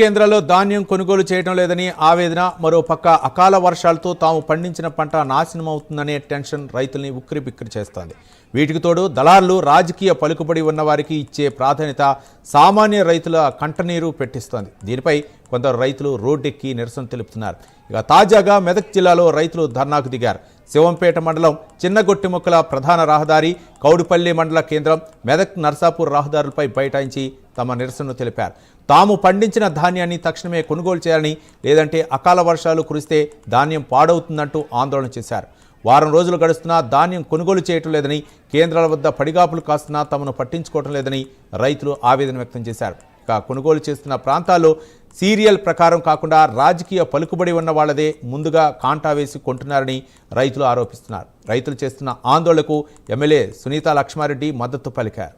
కేంద్రాల్లో ధాన్యం కొనుగోలు చేయడం లేదని ఆవేదన, మరోపక్క అకాల వర్షాలతో తాము పండించిన పంట నాశనం అవుతుందనే టెన్షన్ రైతుల్ని ఉక్కిరిబిక్కిరి చేస్తోంది. వీటికి తోడు దళారులు రాజకీయ పలుకుబడి ఉన్న వారికి ఇచ్చే ప్రాధాన్యత సామాన్య రైతుల కంటనీరు పెట్టిస్తోంది. దీనిపై కొందరు రైతులు రోడ్డెక్కి నిరసన తెలుపుతున్నారు. ఇక తాజాగా మెదక్ జిల్లాలో రైతులు ధర్నాకు దిగారు. శివంపేట మండలం చిన్నగొట్టిముక్కల ప్రధాన రహదారి, కౌడుపల్లి మండల కేంద్రం, మెదక్ నర్సాపూర్ రహదారులపై బైఠాయించి తమ నిరసనను తెలిపారు. తాము పండించిన ధాన్యాన్ని తక్షణమే కొనుగోలు చేయాలని, లేదంటే అకాల వర్షాలు కురిస్తే ధాన్యం పాడవుతుందంటూ ఆందోళన చేశారు. వారం రోజులు గడుస్తున్నా ధాన్యం కొనుగోలు చేయటం లేదని, కేంద్రాల వద్ద పడిగాపులు కాస్తున్నా తమను పట్టించుకోవటం లేదని రైతులు ఆవేదన వ్యక్తం చేశారు. ఇక కొనుగోలు చేస్తున్న ప్రాంతాల్లో సీరియల్ ప్రకారం కాకుండా రాజకీయ పలుకుబడి ఉన్న వాళ్లదే ముందుగా కాంటా వేసి కొంటున్నారని రైతులు ఆరోపిస్తున్నారు. రైతులు చేస్తున్న ఆందోళనకు ఎమ్మెల్యే సునీతా లక్ష్మారెడ్డి మద్దతు పలికారు.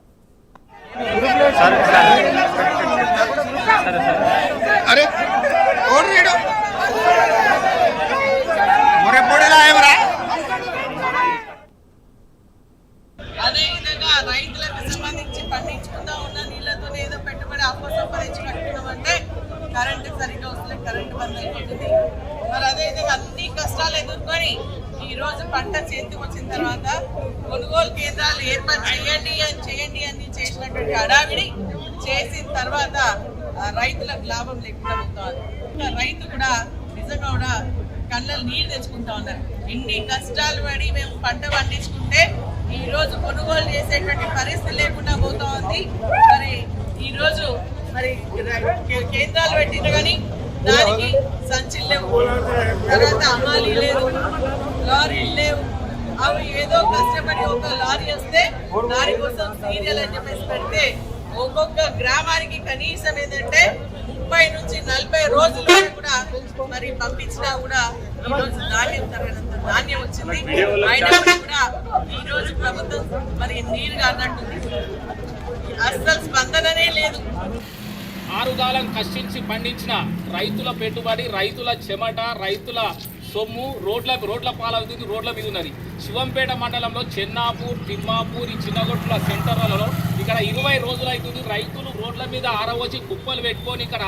అదేవిధంగా రైతులకు సంబంధించి పండించుకుంటా ఉన్న నీళ్లతో ఏదో పెట్టుబడి ఆపోసంపరించి కట్టుకున్నామంటే కరెంటు సరిగ్గా వస్తుంది, కరెంటు బంద్ అయిపోతుంది. మరి అదేవిధంగా అన్ని కష్టాలు ఎదుర్కొని ఈ రోజు పంట చేతికి వచ్చిన తర్వాత కొనుగోలు కేంద్రాలు ఏర్పాటు చేయండి అని చేసినటువంటి హడావిడి చేసిన తర్వాత రైతులకు లాభం లేకుండా పోతుంది. రైతు కూడా నిజంగా కూడా కళ్ళలు నీళ్ళు తెచ్చుకుంటా ఉన్నారు. ఇన్ని కష్టాలు పడి మేము పంట పండించుకుంటే ఈ రోజు కొనుగోలు చేసేటువంటి పరిస్థితి లేకుండా పోతా ఉంది. మరి ఈ రోజు మరి కేంద్రాలు పెట్టిన కానీ దానికి సంచులు లేవు, తర్వాత అమ్మాలి లేదు, లారీలు లేవు. అవి ఏదో కష్టపడి ఒక లారీ వస్తే లారీ కోసం సీరియల్ అని చెప్పేసి పెడితే ఒక్కొక్క గ్రామానికి కనీసం ఏంటంటే 30 నుంచి 40 రోజులు కూడా మరి పంపించినా కూడా ఈ రోజు ధాన్యం తరగనంత ధాన్యం వచ్చింది. అయినప్పటికీ కూడా ఈ రోజు ప్రభుత్వం మరి నీరుగా అన్నట్టుంది, అస్సలు స్పందననే లేదు. ఆరుగాలం కష్టించి పండించిన రైతుల పెట్టుబడి, రైతుల చెమట, రైతుల సొమ్ము రోడ్ల పాలవుతుంది, రోడ్ల మీద ఉన్నది. శివంపేట మండలంలో చెన్నాపూర్, తిమ్మాపూర్, ఈ చిన్నగొట్టుల సెంటర్లలో ఇక్కడ 20 రోజులు అవుతుంది. రైతులు రోడ్ల మీద ఆరవచ్చి కుప్పలు పెట్టుకొని ఇక్కడ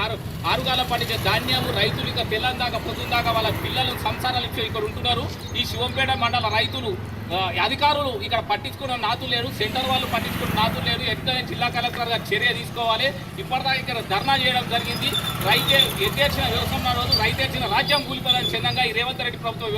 ఆరుగాల పండించే ధాన్యము రైతులు ఇక తెల్లందాకా పొద్దుందాకా వాళ్ళ పిల్లలు సంసారాలు ఇక్కడ ఉంటున్నారు. ఈ శివంపేట మండల రైతులు అధికారులు ఇక్కడ పట్టించుకున్న నాతులు లేరు, సెంటర్ వాళ్ళు పట్టించుకున్న నాతులు లేరు. ఎట్లనే జిల్లా కలెక్టర్ గారు చర్య తీసుకోవాలి. ఇప్పటిదాకా ఇక్కడ ధర్నా చేయడం జరిగింది. ఎత్తేర్చిన వ్యవసాయం రోజు రైతేర్చిన రాజ్యం కూలిపోదని చిన్నంగా ఈ రేవంత్ రెడ్డి ప్రభుత్వం